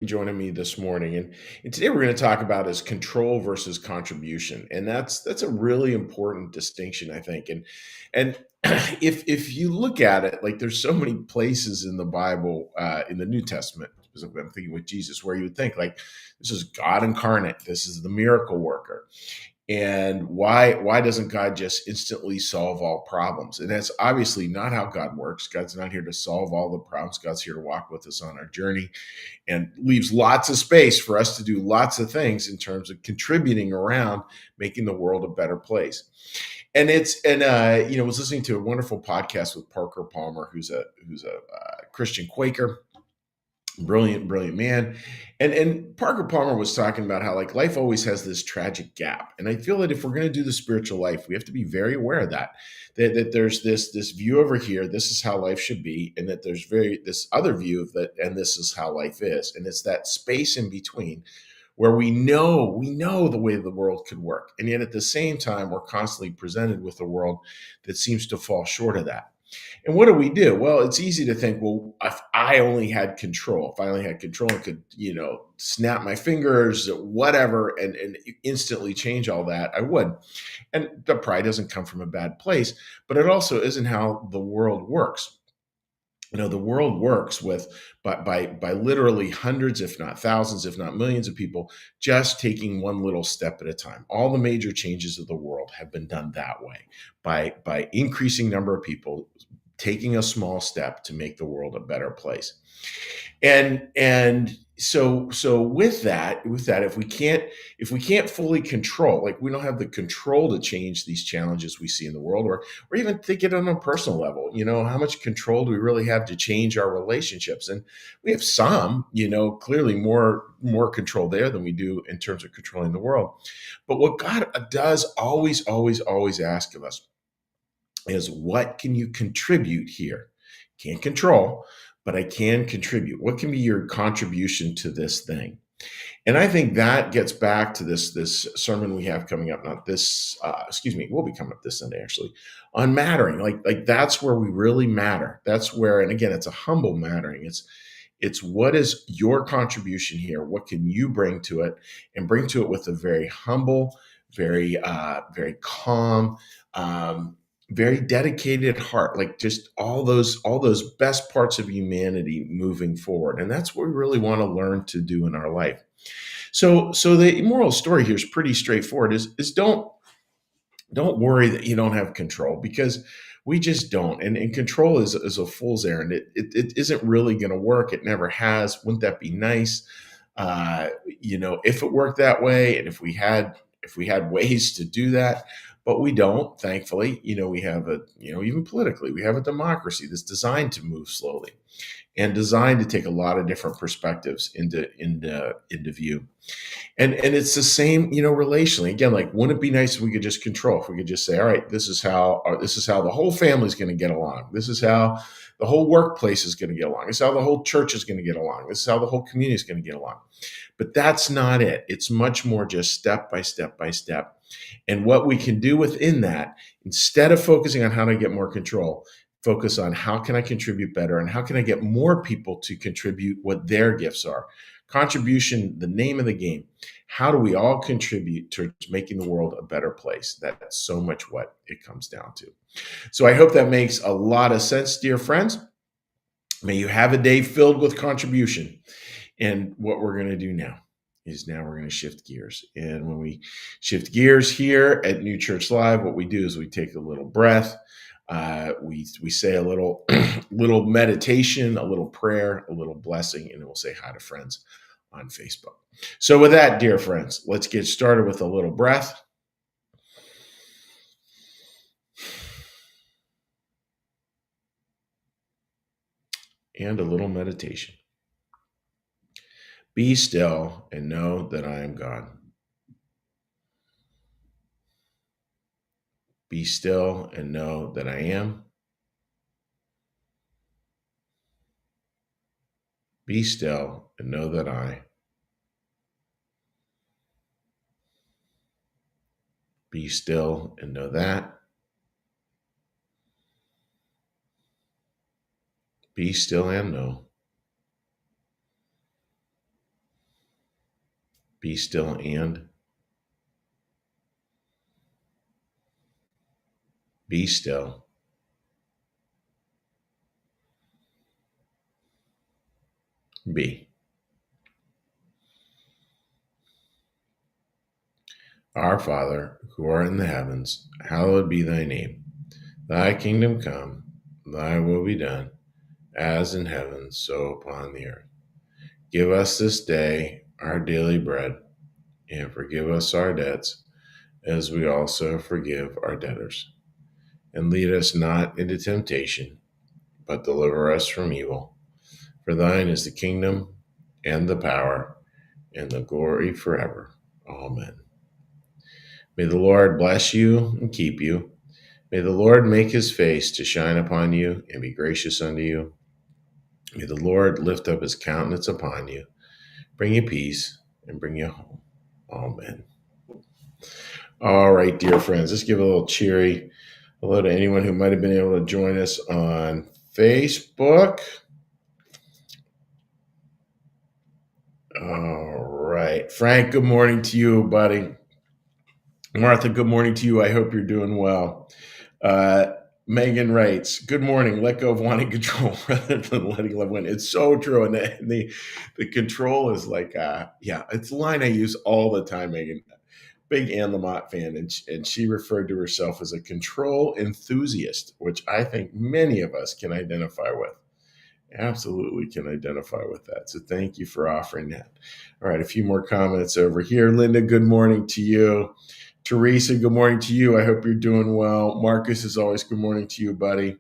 joining me this morning. And today we're going to talk about is control versus contribution. And that's a really important distinction, I think. And if you look at it, like there's so many places in the Bible, in the New Testament, specifically I'm thinking with Jesus, where you would think like this is God incarnate, this is the miracle worker. And why doesn't God just instantly solve all problems? And that's obviously not how God works. God's not here to solve all the problems. God's here to walk with us on our journey and leaves lots of space for us to do lots of things in terms of contributing around making the world a better place. I was listening to a wonderful podcast with Parker Palmer, who's a Christian Quaker, brilliant man. And Parker Palmer was talking about how like life always has this tragic gap. And I feel that if we're going to do the spiritual life, we have to be very aware of that there's this view over here, this is how life should be, and that there's this other view of that, and this is how life is. And it's that space in between where we know the way the world could work. And yet at the same time, we're constantly presented with a world that seems to fall short of that. And what do we do? Well, it's easy to think, well, if I only had control, if I only had control and could, snap my fingers, whatever, and instantly change all that, I would. And the pride doesn't come from a bad place, but it also isn't how the world works. The world works with by literally hundreds, if not thousands, if not millions of people just taking one little step at a time. All the major changes of the world have been done that way by increasing number of people taking a small step to make the world a better place. And so with that, if we can't fully control, like we don't have the control to change these challenges we see in the world, or even think it on a personal level, how much control do we really have to change our relationships? And we have some, clearly more control there than we do in terms of controlling the world. But what God does always ask of us is, what can you contribute here? Can't control, but I can contribute. What can be your contribution to this thing? And I think that gets back to this sermon we have coming up. Not this, excuse me, will be coming up this Sunday actually, on mattering. Like that's where we really matter. That's where, and again, it's a humble mattering. It's what is your contribution here? What can you bring to it, and bring to it with a very humble, very calm, very dedicated heart, like just all those best parts of humanity moving forward. And that's what we really want to learn to do in our life. So the moral story here is pretty straightforward: is don't worry that you don't have control, because we just don't. And control is a fool's errand. It isn't really going to work. It never has. Wouldn't that be nice? If it worked that way, and if we had ways to do that, but we don't, thankfully. We have even politically, we have a democracy that's designed to move slowly and designed to take a lot of different perspectives into view. And it's the same, relationally. Again, like, wouldn't it be nice if we could just control, if we could just say, all right, this is how the whole family's going to get along. This is how the whole workplace is going to get along. This is how the whole church is going to get along. This is how the whole community is going to get along. But that's not it. It's much more just step by step by step. And what we can do within that, instead of focusing on how to get more control, focus on how can I contribute better, and how can I get more people to contribute what their gifts are. Contribution, the name of the game. How do we all contribute to making the world a better place? That's so much what it comes down to. So I hope that makes a lot of sense, dear friends. May you have a day filled with contribution. And what we're going to do now we're going to shift gears. And when we shift gears here at New Church Live, what we do is we take a little breath. We say a little little meditation, a little prayer, a little blessing, and then we'll say hi to friends on Facebook. So with that, dear friends, let's get started with a little breath and a little meditation. Be still and know that I am God. Be still and know that I am. Be still and know that I. Be still and know that. Be still and know. Be still and be still. Be. Our Father, who art in the heavens, hallowed be thy name. Thy kingdom come, thy will be done, as in heaven, so upon the earth. Give us this day our daily bread, and forgive us our debts, as we also forgive our debtors. And lead us not into temptation, but deliver us from evil. For thine is the kingdom, and the power, and the glory forever. Amen. May the Lord bless you and keep you. May the Lord make his face to shine upon you and be gracious unto you. May the Lord lift up his countenance upon you, bring you peace, and bring you home. Amen. All right, dear friends, let's give a little cheery hello to anyone who might have been able to join us on Facebook. All right. Frank, good morning to you, buddy. Martha, good morning to you. I hope you're doing well. Megan writes, good morning. Let go of wanting control rather than letting love win. It's so true. And the control is like, it's a line I use all the time, Megan. Big Anne Lamott fan. And she referred to herself as a control enthusiast, which I think many of us can identify with. Absolutely can identify with that. So thank you for offering that. All right, a few more comments over here. Linda, good morning to you. Teresa, good morning to you. I hope you're doing well. Marcus, as always, good morning to you, buddy.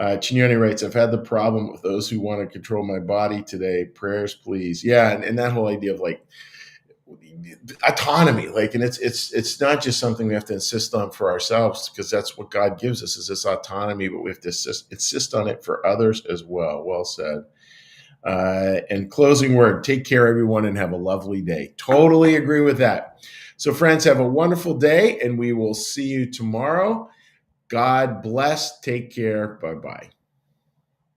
Chignoni writes, I've had the problem with those who want to control my body today. Prayers, please. Yeah, and that whole idea of like autonomy, like, and it's not just something we have to insist on for ourselves, because that's what God gives us, is this autonomy, but we have to insist on it for others as well. Well said. And closing word, take care, everyone, and have a lovely day. Totally agree with that. So friends, have a wonderful day, and we will see you tomorrow. God bless. Take care. Bye-bye.